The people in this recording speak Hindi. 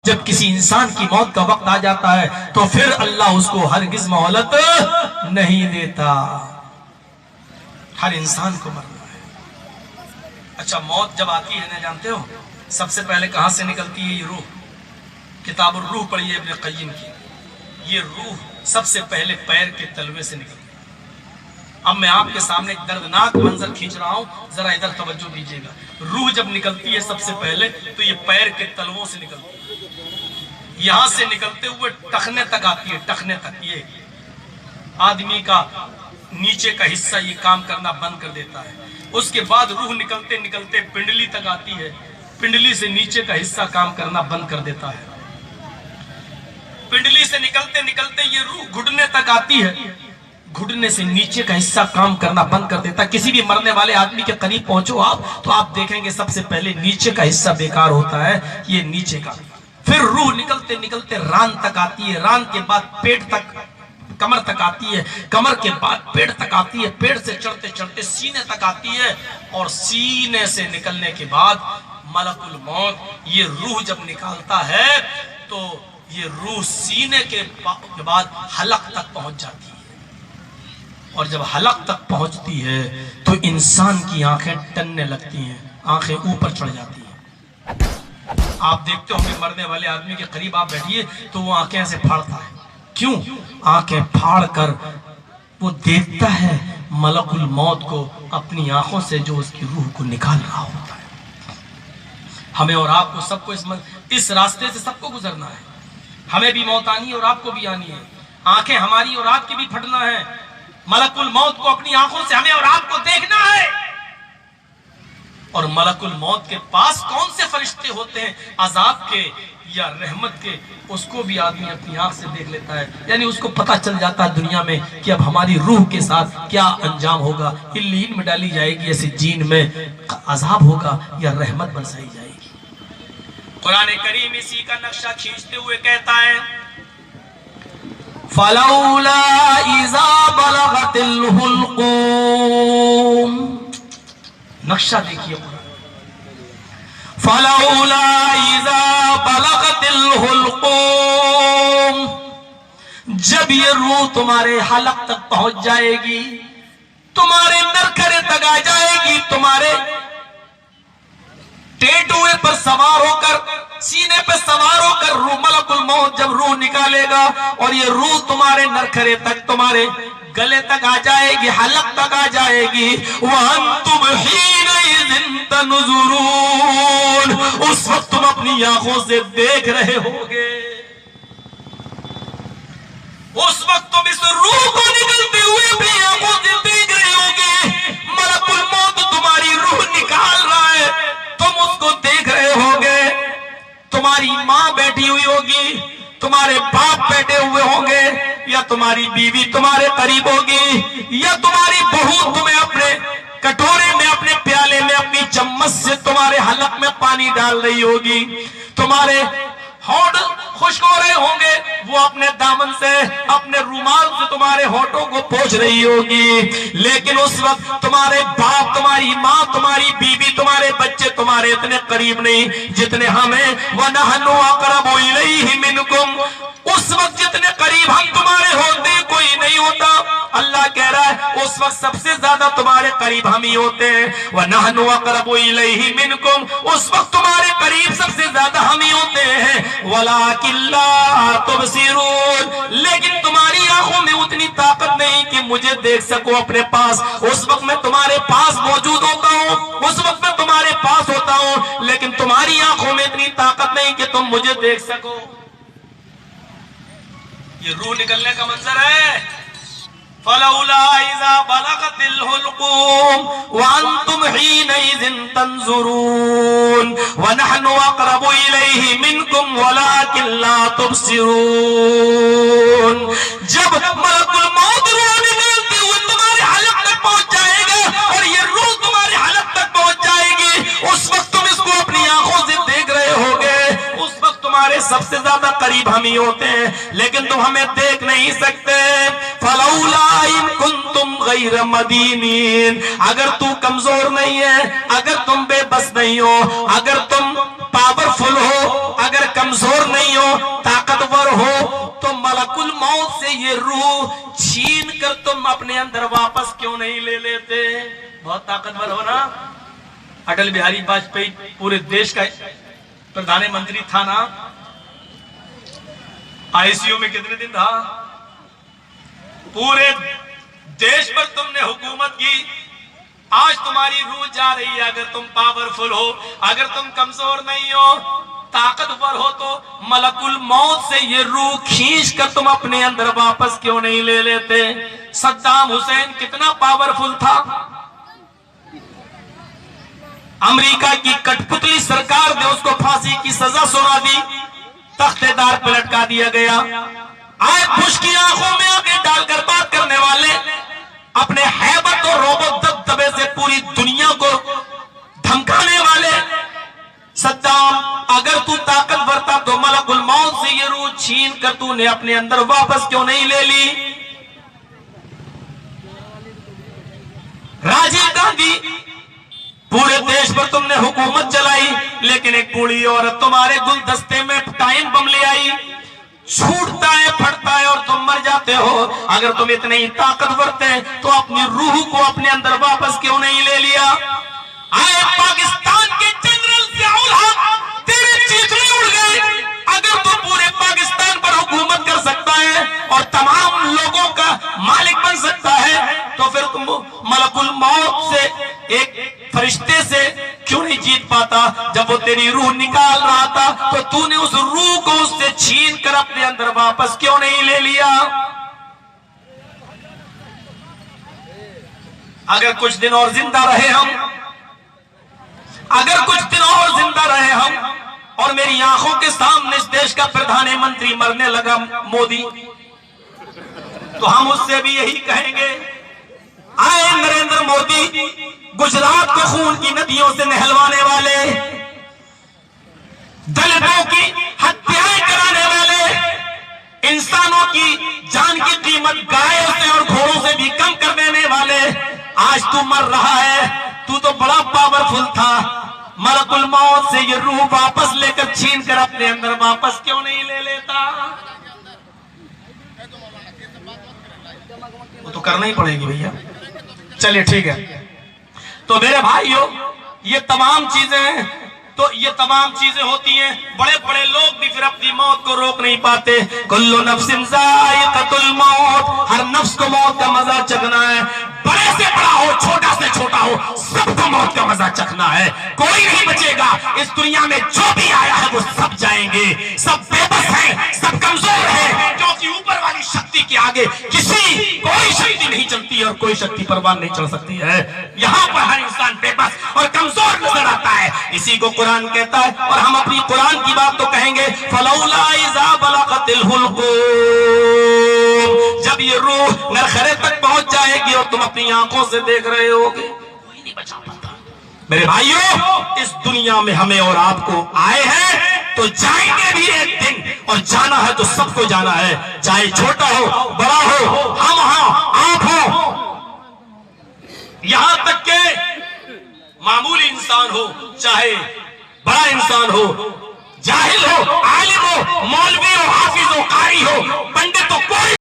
जब किसी इंसान की मौत का वक्त आ जाता है तो फिर अल्लाह उसको हरगिज मोहलत नहीं देता। हर इंसान को मरना है। अच्छा, मौत जब आती है ना, जानते हो सबसे पहले कहां से निकलती है? ये रूह, किताबुर रूह पढ़िए इब्न क़य्यिम की। ये रूह सबसे पहले पैर के तलवे से निकलती है। अब मैं आपके सामने एक दर्दनाक मंजर खींच रहा हूं, जरा इधर तवज्जो दीजिएगा। रूह जब निकलती है सबसे पहले तो ये पैर के तलवों से निकलती है। यहां से निकलते हुए टखने तक आती है। टखने तक ये आदमी का नीचे का हिस्सा ये काम करना बंद कर देता है। उसके बाद रूह निकलते निकलते पिंडली तक आती है। पिंडली से नीचे का हिस्सा काम करना बंद कर देता है। पिंडली से निकलते निकलते ये रूह घुटने तक आती है। घुटने से नीचे का हिस्सा काम करना बंद कर देता है। किसी भी मरने वाले आदमी के करीब पहुंचो आप तो आप देखेंगे सबसे पहले नीचे का हिस्सा बेकार होता है, ये नीचे का। फिर रूह निकलते निकलते रान तक आती है। रान के बाद पेट तक, कमर तक आती है। कमर के बाद पेट तक आती है। पेट से चढ़ते चढ़ते सीने तक आती है। और सीने से निकलने के बाद मलकुल मौत ये रूह जब निकालता है तो ये रूह सीने के बाद हलक तक पहुंच जाती है। और जब हलक तक पहुंचती है तो इंसान की आंखें टनने लगती हैं, आंखें ऊपर चढ़ जाती हैं। आप देखते होंगे मरने वाले आदमी के करीब आप बैठिए तो वो आंखें ऐसे फाड़ता है। क्यों? आंखें फाड़ कर वो देखता है मलकुल मौत को अपनी आंखों से, जो उसकी रूह को निकाल रहा होता है। हमें और आपको सबको इस रास्ते से सबको गुजरना है। हमें भी मौत आनी है और आपको भी आनी है। आंखें हमारी और आपकी भी फटना है। मलकुल मौत को अपनी आंखों से हमें और आपको देखना है। और मलकुल मौत के पास कौन से फरिश्ते होते हैं, अजाब के या रहमत के, उसको भी आदमी अपनी आंख से देख लेता है। यानी उसको पता चल जाता है दुनिया में कि अब हमारी रूह के साथ क्या अंजाम होगा। इल्लीन में डाली जाएगी, ऐसे जीन में अजाब होगा या रहमत बरसाई जाएगी। कुरान करीम इसी का नक्शा खींचते हुए कहता है, फलौला इज़ा बलगतिल हुल्कूम। नक्शा देखिए, फलौला इज़ा बलगतिल हुल्कूम। जब ये रूह तुम्हारे हलक तक पहुंच जाएगी, तुम्हारे नरखरे तक आ जाएगी, तुम्हारे टेटुए पर सवार होकर, सीने पर सवार होकर रूह, मलकुल मौत जब रूह निकालेगा और ये रूह तुम्हारे नरखरे तक, तुम्हारे गले तक आ जाएगी, हलक तक आ जाएगी। वअंतुम हीनइज़िन तंज़ुरून। उस वक्त तुम अपनी आंखों से देख रहे होगे। उस वक्त तुम इस रूह को निकलते हुए अपनी आंखों से देख रहे होगे। मलकुल मौत तुम्हारी रूह निकाल रहा है, तुम उसको देख रहे होगे। तुम्हारी माँ बैठी हुई होगी, तुम्हारे बाप बैठे हुए होंगे, या तुम्हारी बीवी तुम्हारे करीब होगी, या तुम्हारी बहू तुम्हें अपने कटोरे में, अपने प्याले में, अपनी चम्मच से तुम्हारे हलक में पानी डाल रही होगी। तुम्हारे होंठ खुश्क हो रहे होंगे, वो अपने दामन से, अपने रुमाल से तुम्हारे होठों को पोंछ रही होगी। लेकिन उस वक्त तुम्हारे बाप, तुम्हारी माँ, तुम्हारी बीवी, तुम्हारे बच्चे तुम्हारे इतने करीब नहीं जितने हमें। वनहनु अक़रबु इलैहि मिनकुम। उस वक्त जितने करीब हम तुम्हारे होते कोई नहीं होता। अल्लाह कह रहा है उस वक्त सबसे ज्यादा तुम्हारे करीब हम ही होते हैं। वनहनु अक़रबु इलैहि मिनकुम। उस वक्त तुम्हारे करीब सबसे ज्यादा हम ही होते हैं। वलाकिन ला तुबसिरून। लेकिन तुम्हारी आंखों में उतनी ताकत नहीं कि मुझे देख सको अपने पास। उस वक्त मैं तुम्हारे पास मौजूद होता हूँ, उस वक्त मैं तुम्हारे पास होता हूँ, लेकिन तुम्हारी आंखों में इतनी ताकत नहीं कि तुम मुझे देख सको। ये रूह निकलने का मंजर है। फलौला इज़ा बलगतिल हुल्कूम वअंतुम हीनइज़िन तंज़ुरून वनहनु अक़रबु इलैहि मिनकुम वलाकिन ला तुबसिरून। जब मलकुल मौत रूह निकलते हुए तुम्हारे हलक तक पहुंच जाएगा और ये रूह तुम्हारे हलक तक पहुंच जाएगी, उस वक्त तुम इसको अपनी आंखों से देख रहे होगे। उस वक्त तुम्हारे सबसे ज्यादा करीब हम ही होते हैं, लेकिन तुम हमें देख नहीं सकते। फलौला इन कुंतुम गैर मदीनीन। अगर तू कमजोर नहीं है, अगर तुम बेबस नहीं हो, अगर तुम पावरफुल हो, अगर कमजोर नहीं मलकुल मौत से ये रूह छीन कर तुम अपने अंदर वापस क्यों नहीं ले लेते? बहुत ताकतवर हो ना। अटल बिहारी वाजपेयी पूरे देश का प्रधानमंत्री था ना। आईसीयू में कितने दिन था? पूरे देश पर तुमने हुकूमत की। आज तुम्हारी रूह जा रही है। अगर तुम पावरफुल हो, अगर तुम कमजोर नहीं हो, ताकतवर हो, तो मलकुल मौत से ये रूह खींच कर तुम अपने अंदर वापस क्यों नहीं ले लेते? सद्दाम हुसैन कितना पावरफुल था। अमेरिका की कठपुतली सरकार ने उसको फांसी की सजा सुना दी, तख्तेदार पे लटका दिया गया। आज बुश की आंखों में आंखें डालकर बात करने वाले, अपने हैबत और रोबत दबदबे से पूरी दुनिया को धमकाने वाले सद्दाम, अगर तू ताकतवर था तो मलकुल मौत से ये रूह छीन कर तूने अपने अंदर वापस क्यों नहीं ले ली? राजीव गांधी, पूरे देश पर तुमने हुकूमत चलाई, लेकिन एक बूढ़ी औरत तुम्हारे गुलदस्ते में टाइम बम ले आई। छूटता है, फटता है और तुम मर जाते हो। अगर तुम इतने ही ताकतवर थे तो अपनी रूह को अपने अंदर वापस क्यों नहीं ले लिया? आए पाकिस्तान के जनरल ज़ियाउल हक, तेरे चीथड़े उड़ गए। अगर तू पूरे पाकिस्तान पर हुकूमत कर सकता है और तमाम लोगों का मालिक बन सकता है, तो फिर तुम मलकुल मौत से, एक फरिश्ते से क्यों नहीं जीत पाता? जब वो तेरी रूह निकाल रहा था तो तूने उस रूह को उससे छीन कर अपने अंदर वापस क्यों नहीं ले लिया? अगर कुछ दिन और जिंदा रहे हम, अगर कुछ दिन और जिंदा रहे हम और मेरी आंखों के सामने इस देश का प्रधानमंत्री मरने लगा मोदी, तो हम उससे भी यही कहेंगे, आए नरेंद्र मोदी, गुजरात को खून की नदियों से नहलवाने वाले, दलितों की हत्याएं कराने वाले, इंसानों की जान की कीमत गायों से और घोड़ों से भी कम कर देने वाले, आज तू मर रहा है। तू तो बड़ा पावरफुल था। मलकुल मौत से ये रूह वापस लेकर छीन कर अपने अंदर वापस क्यों नहीं ले लेता? वो तो करना ही पड़ेगी भैया। चलिए ठीक है। तो मेरे भाइयों, ये तमाम चीजें होती हैं। बड़े बड़े लोग भी फिर अपनी मौत को रोक नहीं पाते। कुल्लु नफ्सिन ज़ाइक़तुल मौत, हर नफ्स को मौत का मजा चखना है। बड़े से बड़ा हो, छोटा से छोटा हो, सबको मौत का मजा चखना है। कोई नहीं बचेगा इस दुनिया में। जो भी आया है वो सब जाएंगे। सब बेबस हैं, सब कमजोर हैं, क्योंकि ऊपर वाली शक्ति के आगे कोई शक्ति नहीं चलती और कोई शक्ति परवान नहीं चल सकती है। यहाँ पर हर इंसान बेबस और कमजोर नजर आता है। इसी को कुरान कहता है, और हम अपनी कुरान की बात तो कहेंगे, फलौला इज़ा बलगतिल हुल्कूम, जब ये रूह नरखरे तक पहुंच जाएगी और तुम अपनी आंखों से देख रहे होगे, कोई नहीं बचा पाता। मेरे भाइयों, इस दुनिया में हमें और आपको आए हैं तो जाएंगे भी एक दिन, और जाना है तो सबको जाना है, चाहे छोटा हो, बड़ा हो, हम हो, आप हो, यहां तक के मामूली इंसान हो, चाहे बड़ा इंसान हो, जाहिल हो, आलिम हो, मौलवी हो, हाफिज हो, कारी हो, पंडित हो, कोई